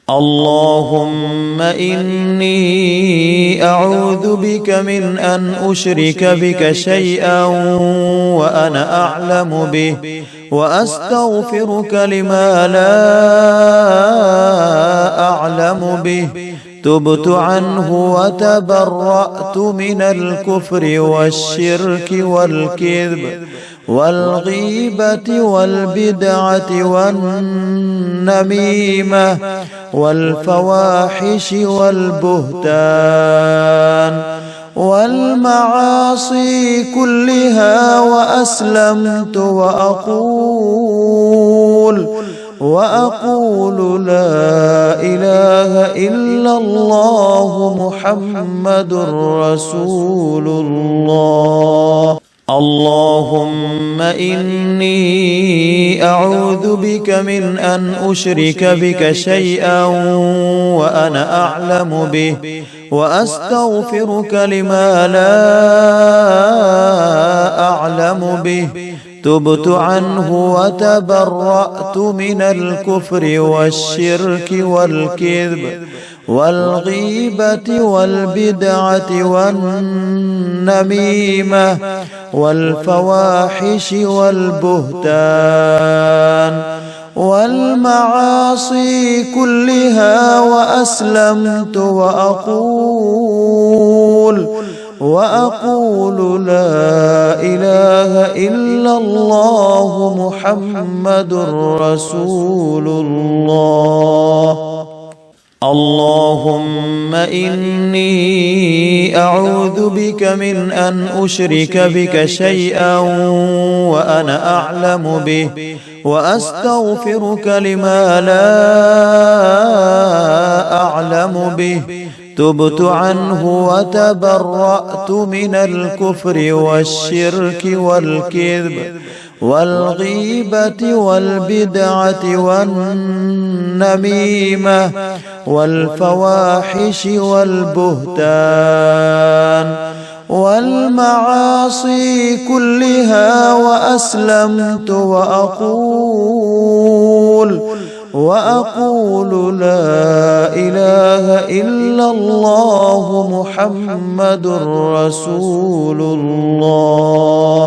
اللهم إني أعوذ بك من أن أشرك بك شيئا وأنا أعلم به، وأستغفرك لما لا أعلم به. تبت عنه وتبرأت من الكفر والشرك والكذب والغيبة والبدعة والنميمة والفواحش والبهتان والمعاصي كلها، وأسلمت وأقول لا إله إلا الله محمد رسول الله. اللهم إني أعوذ بك من أن أشرك بك شيئا وأنا أعلم به، وأستغفرك لما لا أعلم به. تبت عنه وتبرأت من الكفر والشرك والكذب والغيبة والبدعة والنميمة والفواحش والبهتان والمعاصي كلها، وأسلمت وأقول لا إله إلا الله محمد رسول الله. اللهم إني أعوذ بك من أن أشرك بك شيئا وأنا أعلم به، وأستغفرك لما لا أعلم به. تبت عنه وتبرأت من الكفر والشرك والكذب والغيبة والبدعة والنميمة والفواحش والبهتان والمعاصي كلها، وأسلمت وأقول لا إله إلا الله محمد رسول الله.